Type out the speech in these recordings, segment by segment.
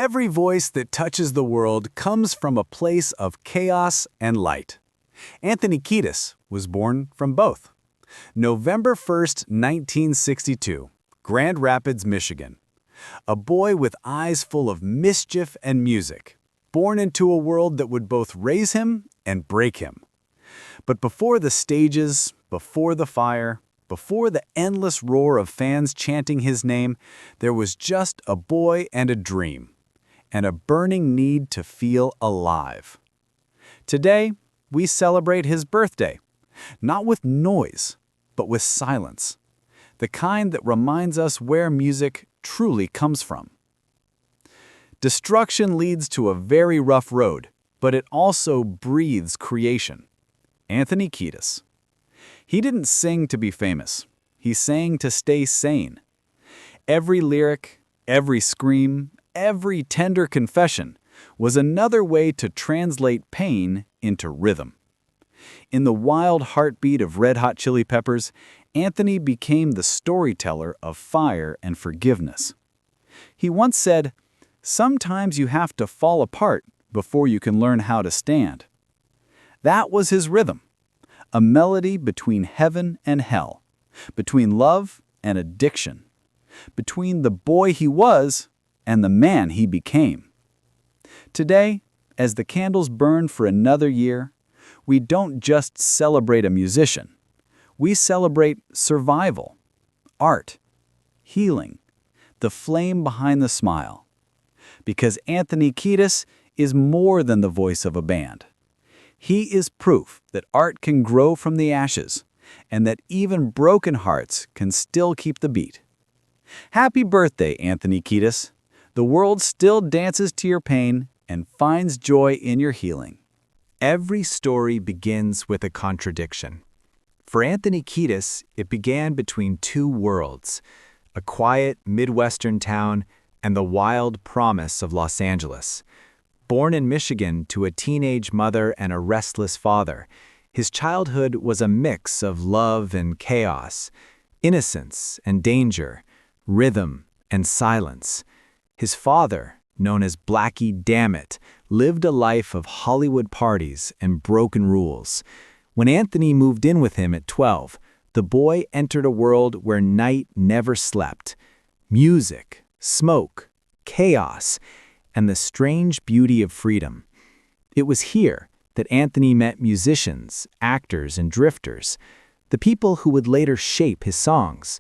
Every voice that touches the world comes from a place of chaos and light. Anthony Kiedis was born from both. November 1st, 1962, Grand Rapids, Michigan. A boy with eyes full of mischief and music, born into a world that would both raise him and break him. But before the stages, before the fire, before the endless roar of fans chanting his name, there was just a boy and a dream, and a burning need to feel alive. Today, we celebrate his birthday, not with noise, but with silence, the kind that reminds us where music truly comes from. Destruction leads to a very rough road, but it also breathes creation. Anthony Kiedis. He didn't sing to be famous. He sang to stay sane. Every lyric, every scream, every tender confession was another way to translate pain into rhythm. In the wild heartbeat of Red Hot Chili Peppers, Anthony became the storyteller of fire and forgiveness. He once said, "Sometimes you have to fall apart before you can learn how to stand." That was his rhythm, a melody between heaven and hell, between love and addiction, between the boy he was and the man he became. Today, as the candles burn for another year, we don't just celebrate a musician. We celebrate survival, art, healing, the flame behind the smile. Because Anthony Kiedis is more than the voice of a band. He is proof that art can grow from the ashes, and that even broken hearts can still keep the beat. Happy birthday, Anthony Kiedis. The world still dances to your pain and finds joy in your healing. Every story begins with a contradiction. For Anthony Kiedis, it began between two worlds, a quiet Midwestern town and the wild promise of Los Angeles. Born in Michigan to a teenage mother and a restless father, his childhood was a mix of love and chaos, innocence and danger, rhythm and silence. His father, known as Blackie Dammit, lived a life of Hollywood parties and broken rules. When Anthony moved in with him at 12, the boy entered a world where night never slept. Music, smoke, chaos, and the strange beauty of freedom. It was here that Anthony met musicians, actors, and drifters, the people who would later shape his songs.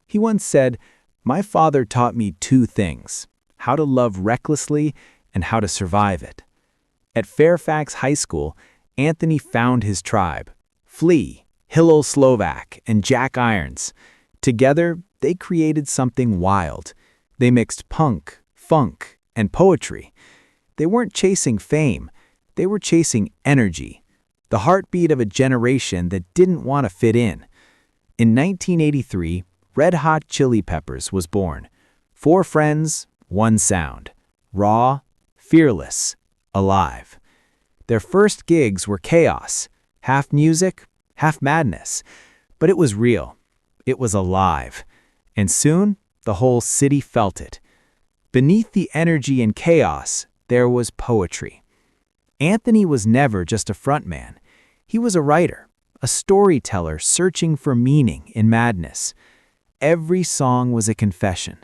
He once said, "My father taught me two things, how to love recklessly and how to survive it." At Fairfax High School, Anthony found his tribe, Flea, Hillel Slovak, and Jack Irons. Together, they created something wild. They mixed punk, funk, and poetry. They weren't chasing fame, they were chasing energy, the heartbeat of a generation that didn't want to fit in. In 1983, Red Hot Chili Peppers was born. 4 friends, 1 sound. Raw, fearless, alive. Their first gigs were chaos, half music, half madness. But it was real. It was alive. And soon, the whole city felt it. Beneath the energy and chaos, there was poetry. Anthony was never just a frontman. He was a writer, a storyteller searching for meaning in madness. Every song was a confession,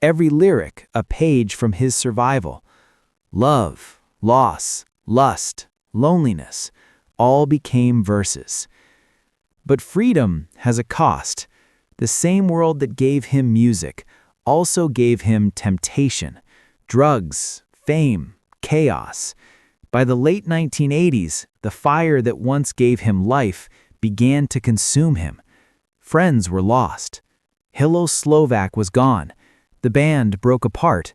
every lyric a page from his survival. Love, loss, lust, loneliness, all became verses. But freedom has a cost. The same world that gave him music also gave him temptation, drugs, fame, chaos. By the late 1980s, the fire that once gave him life began to consume him. Friends were lost. Hillel Slovak was gone. The band broke apart.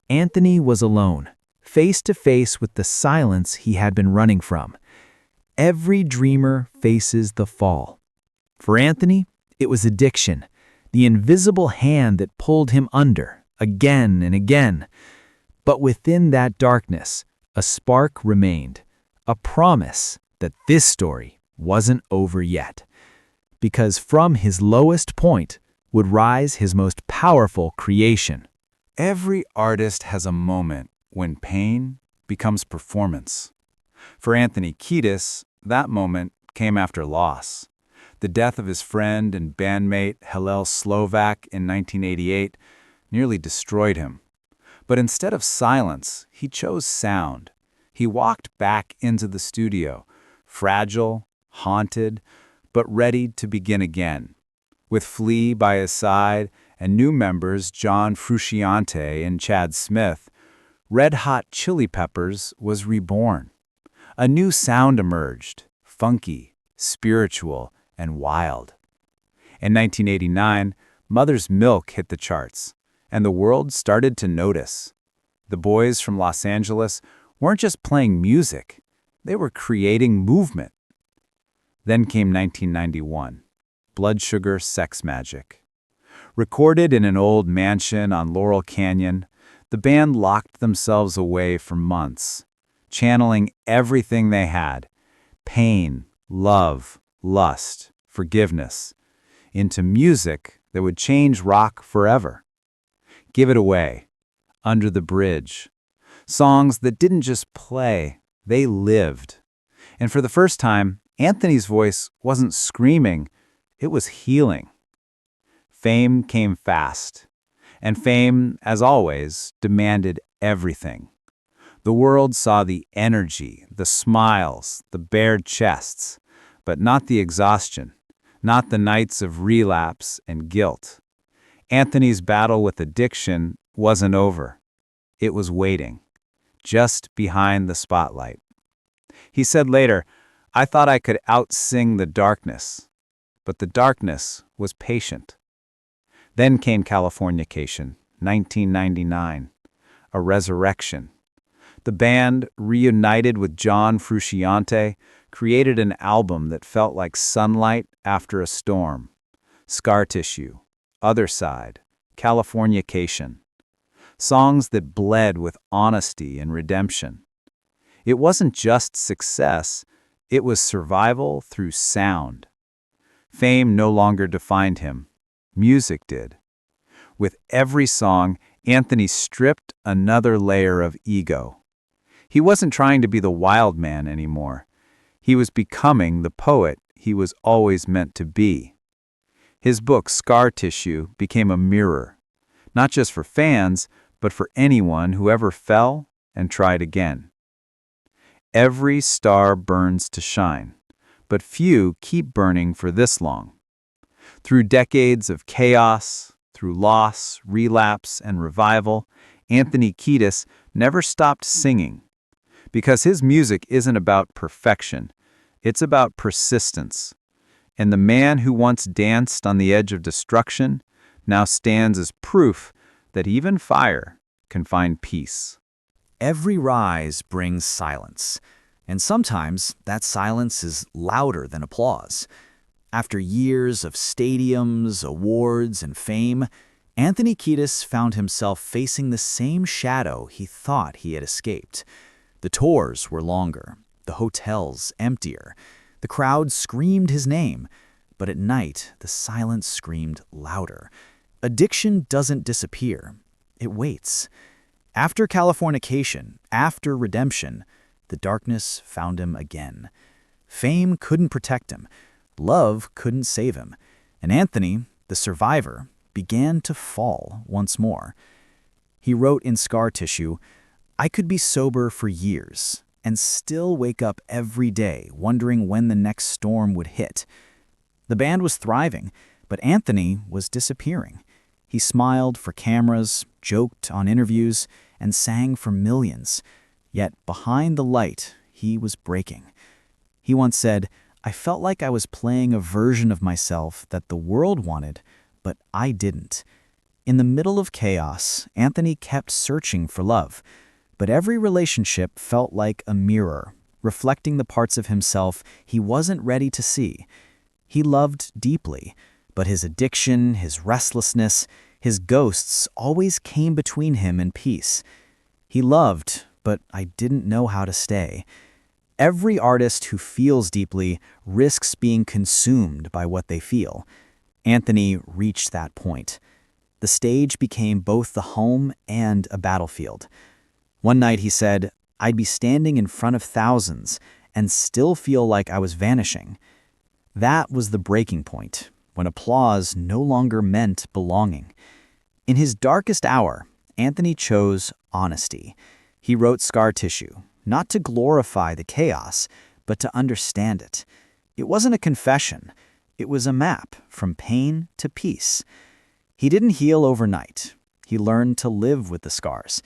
Anthony was alone, face to face with the silence he had been running from. Every dreamer faces the fall. For Anthony, it was addiction, the invisible hand that pulled him under, again and again. But within that darkness, a spark remained, a promise that this story wasn't over yet. Because from his lowest point would rise his most powerful creation, Every artist has a moment when pain becomes performance. For Anthony Kiedis, that moment came after loss. The death of his friend and bandmate Hillel Slovak in 1988 nearly destroyed him. But instead of silence, he chose sound. He walked back into the studio, fragile, haunted, but ready to begin again. With Flea by his side and new members John Frusciante and Chad Smith, Red Hot Chili Peppers was reborn. A new sound emerged, funky, spiritual, and wild. In 1989, Mother's Milk hit the charts, and the world started to notice. The boys from Los Angeles weren't just playing music, they were creating movement. Then came 1991, Blood Sugar Sex Magic. Recorded in an old mansion on Laurel Canyon, the band locked themselves away for months, channeling everything they had, pain, love, lust, forgiveness, into music that would change rock forever. Give It Away, Under the Bridge, songs that didn't just play, they lived. And for the first time, Anthony's voice wasn't screaming, it was healing. Fame came fast, and fame, as always, demanded everything. The world saw the energy, the smiles, the bared chests, but not the exhaustion, not the nights of relapse and guilt. Anthony's battle with addiction wasn't over. It was waiting, just behind the spotlight. He said later, "I thought I could outsing the darkness, but the darkness was patient." Then came Californication, 1999, a resurrection. The band, reunited with John Frusciante, created an album that felt like sunlight after a storm. Scar Tissue, Other Side, Californication. Songs that bled with honesty and redemption. It wasn't just success, it was survival through sound. Fame no longer defined him. Music did. With every song, Anthony stripped another layer of ego. He wasn't trying to be the wild man anymore. He was becoming the poet he was always meant to be. His book, Scar Tissue, became a mirror, not just for fans, but for anyone who ever fell and tried again. Every star burns to shine, but few keep burning for this long. Through decades of chaos, through loss, relapse, and revival, Anthony Kiedis never stopped singing. Because his music isn't about perfection, it's about persistence. And the man who once danced on the edge of destruction now stands as proof that even fire can find peace. Every rise brings silence, and sometimes that silence is louder than applause. After years of stadiums, awards, and fame, Anthony Kiedis found himself facing the same shadow he thought he had escaped. The tours were longer, the hotels emptier, the crowd screamed his name, but at night the silence screamed louder. Addiction doesn't disappear, it waits. After Californication, after redemption, the darkness found him again. Fame couldn't protect him. Love couldn't save him, and Anthony, the survivor, began to fall once more. He wrote in Scar Tissue, "I could be sober for years and still wake up every day wondering when the next storm would hit." The band was thriving, but Anthony was disappearing. He smiled for cameras, joked on interviews, and sang for millions. Yet behind the light, he was breaking. He once said, "I felt like I was playing a version of myself that the world wanted, but I didn't." In the middle of chaos, Anthony kept searching for love, but every relationship felt like a mirror, reflecting the parts of himself he wasn't ready to see. He loved deeply, but his addiction, his restlessness, his ghosts always came between him and peace. He loved, but I didn't know how to stay. Every artist who feels deeply risks being consumed by what they feel. Anthony reached that point. The stage became both the home and a battlefield. One night he said, "I'd be standing in front of thousands and still feel like I was vanishing." That was the breaking point, when applause no longer meant belonging. In his darkest hour, Anthony chose honesty. He wrote Scar Tissue, not to glorify the chaos, but to understand it. It wasn't a confession. It was a map from pain to peace. He didn't heal overnight. He learned to live with the scars.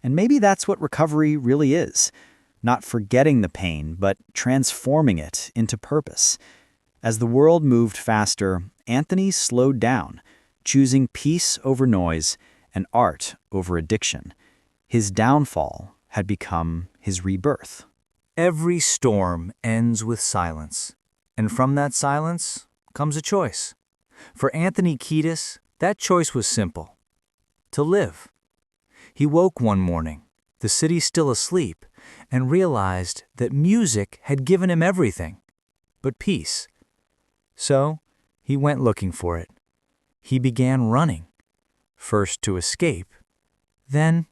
And maybe that's what recovery really is. Not forgetting the pain, but transforming it into purpose. As the world moved faster, Anthony slowed down, choosing peace over noise and art over addiction. His downfall had become his rebirth. Every storm ends with silence, and from that silence comes a choice. For Anthony Kiedis, that choice was simple: to live. He woke one morning, the city still asleep, and realized that music had given him everything but peace. So he went looking for it. He began running, first to escape, then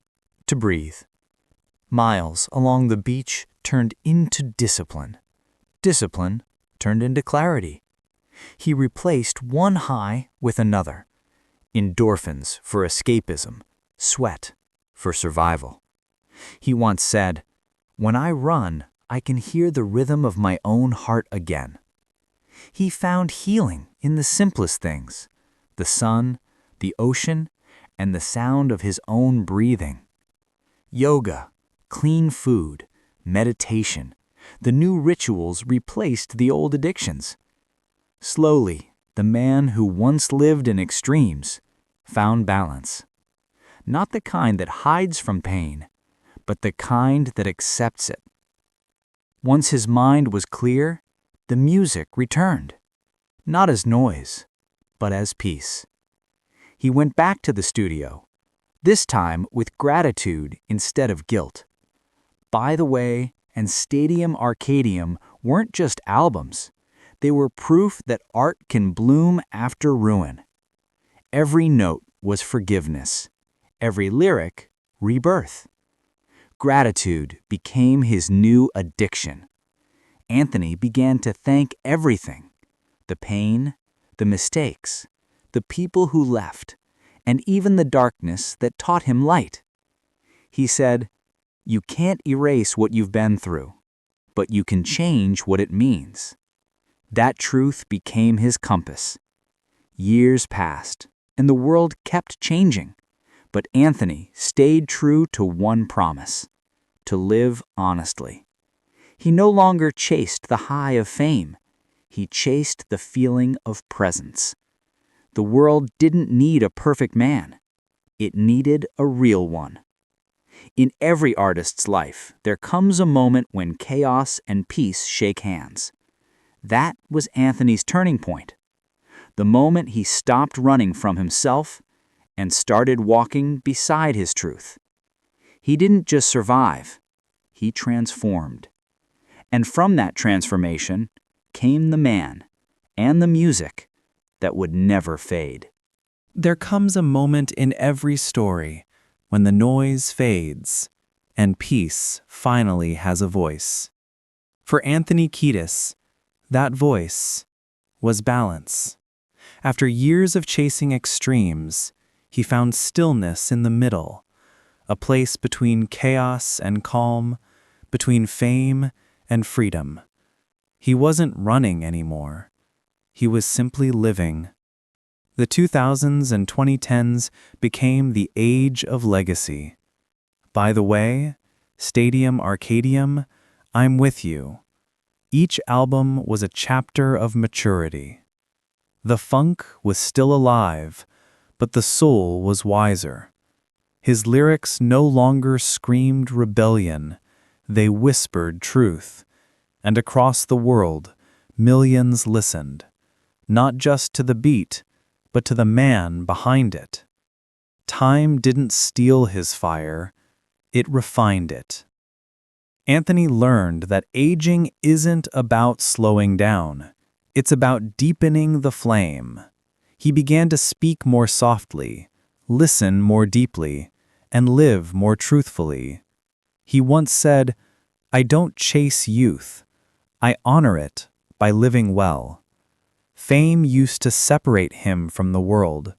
to breathe. Miles along the beach turned into discipline. Discipline turned into clarity. He replaced one high with another. Endorphins for escapism, sweat for survival. He once said, "When I run, I can hear the rhythm of my own heart again." He found healing in the simplest things: the sun, the ocean, and the sound of his own breathing. Yoga, clean food, meditation, the new rituals replaced the old addictions. Slowly, the man who once lived in extremes found balance. Not the kind that hides from pain, but the kind that accepts it. Once his mind was clear, the music returned, not as noise, but as peace. He went back to the studio, this time with gratitude instead of guilt. By the Way and Stadium Arcadium weren't just albums. They were proof that art can bloom after ruin. Every note was forgiveness. Every lyric, rebirth. Gratitude became his new addiction. Anthony began to thank everything: the pain, the mistakes, the people who left, and even the darkness that taught him light. He said, "You can't erase what you've been through, but you can change what it means." That truth became his compass. Years passed, and the world kept changing, but Anthony stayed true to one promise: to live honestly. He no longer chased the high of fame. He chased the feeling of presence. The world didn't need a perfect man. It needed a real one. In every artist's life, there comes a moment when chaos and peace shake hands. That was Anthony's turning point. The moment he stopped running from himself and started walking beside his truth. He didn't just survive, he transformed. And from that transformation came the man and the music that would never fade. There comes a moment in every story when the noise fades and peace finally has a voice. For Anthony Kiedis, that voice was balance. After years of chasing extremes, he found stillness in the middle, a place between chaos and calm, between fame and freedom. He wasn't running anymore. He was simply living. The 2000s and 2010s became the age of legacy. By the Way, Stadium Arcadium, I'm With You. Each album was a chapter of maturity. The funk was still alive, but the soul was wiser. His lyrics no longer screamed rebellion, they whispered truth. And across the world, millions listened, not just to the beat, but to the man behind it. Time didn't steal his fire, it refined it. Anthony learned that aging isn't about slowing down, it's about deepening the flame. He began to speak more softly, listen more deeply, and live more truthfully. He once said, "I don't chase youth. I honor it by living well." Fame used to separate him from the world.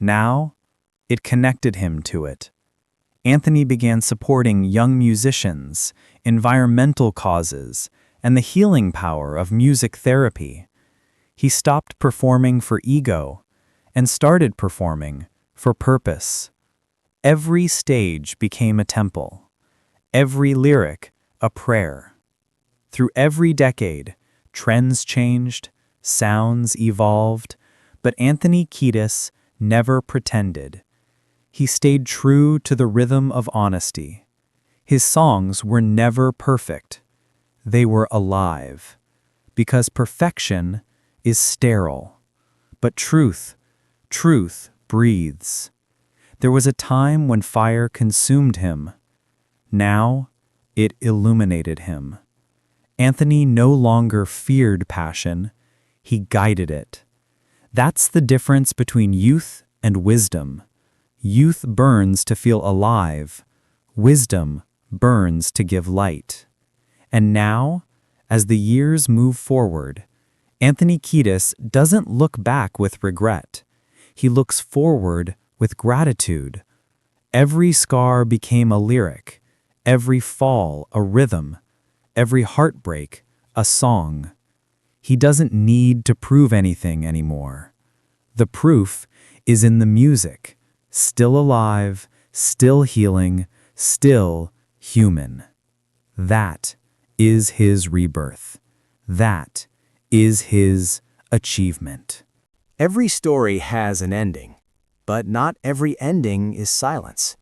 Now, it connected him to it. Anthony began supporting young musicians, environmental causes, and the healing power of music therapy. He stopped performing for ego and started performing for purpose. Every stage became a temple, every lyric a prayer. Through every decade, trends changed, sounds evolved, but Anthony Kiedis never pretended. He stayed true to the rhythm of honesty. His songs were never perfect. They were alive, because perfection is sterile. But truth breathes. There was a time when fire consumed him. Now, it illuminated him. Anthony no longer feared passion. He guided it. That's the difference between youth and wisdom. Youth burns to feel alive. Wisdom burns to give light. And now, as the years move forward, Anthony Kiedis doesn't look back with regret. He looks forward with gratitude. Every scar became a lyric, every fall a rhythm, every heartbreak a song. He doesn't need to prove anything anymore. The proof is in the music, still alive, still healing, still human. That is his rebirth. That is his achievement. Every story has an ending, but not every ending is silence.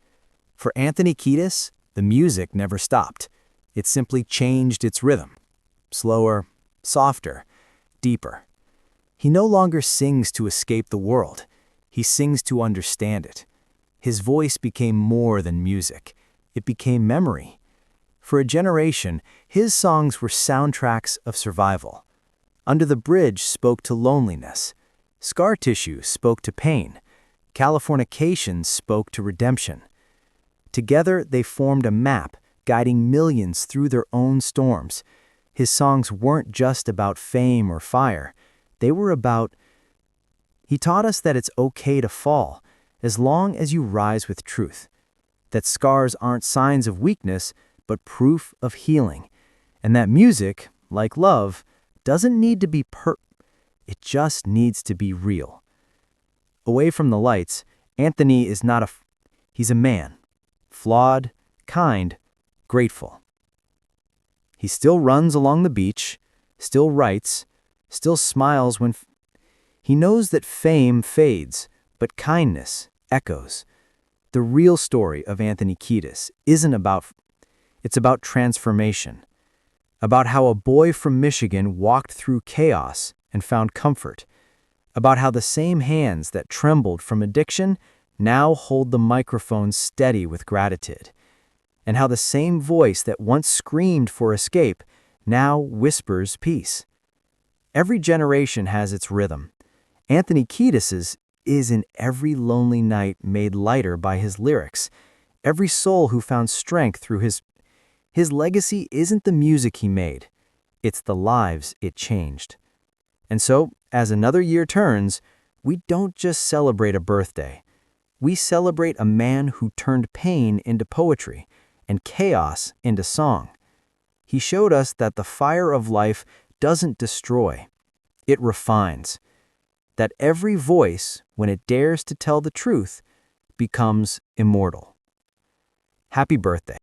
For Anthony Kiedis, the music never stopped. It simply changed its rhythm. Slower, softer, deeper. He no longer sings to escape the world. He sings to understand it. His voice became more than music. It became memory. For a generation, his songs were soundtracks of survival. Under the Bridge spoke to loneliness. Scar Tissue spoke to pain. Californication spoke to redemption. Together, they formed a map guiding millions through their own storms. His songs weren't just about fame or fire. They were about... He taught us that it's okay to fall, as long as you rise with truth. That scars aren't signs of weakness, but proof of healing. And that music, like love, doesn't need to be it just needs to be real. Away from the lights, Anthony is not he's a man. Flawed, kind, grateful. He still runs along the beach, still writes, still smiles when he knows that fame fades, but kindness echoes. The real story of Anthony Kiedis isn't about... It's about transformation. About how a boy from Michigan walked through chaos and found comfort. About how the same hands that trembled from addiction now hold the microphone steady with gratitude. And how the same voice that once screamed for escape now whispers peace. Every generation has its rhythm. Anthony Kiedis's is in every lonely night made lighter by his lyrics. Every soul who found strength through his legacy isn't the music he made. It's the lives it changed. And so, as another year turns, we don't just celebrate a birthday. We celebrate a man who turned pain into poetry and chaos into song. He showed us that the fire of life doesn't destroy. It refines. That every voice, when it dares to tell the truth, becomes immortal. Happy birthday.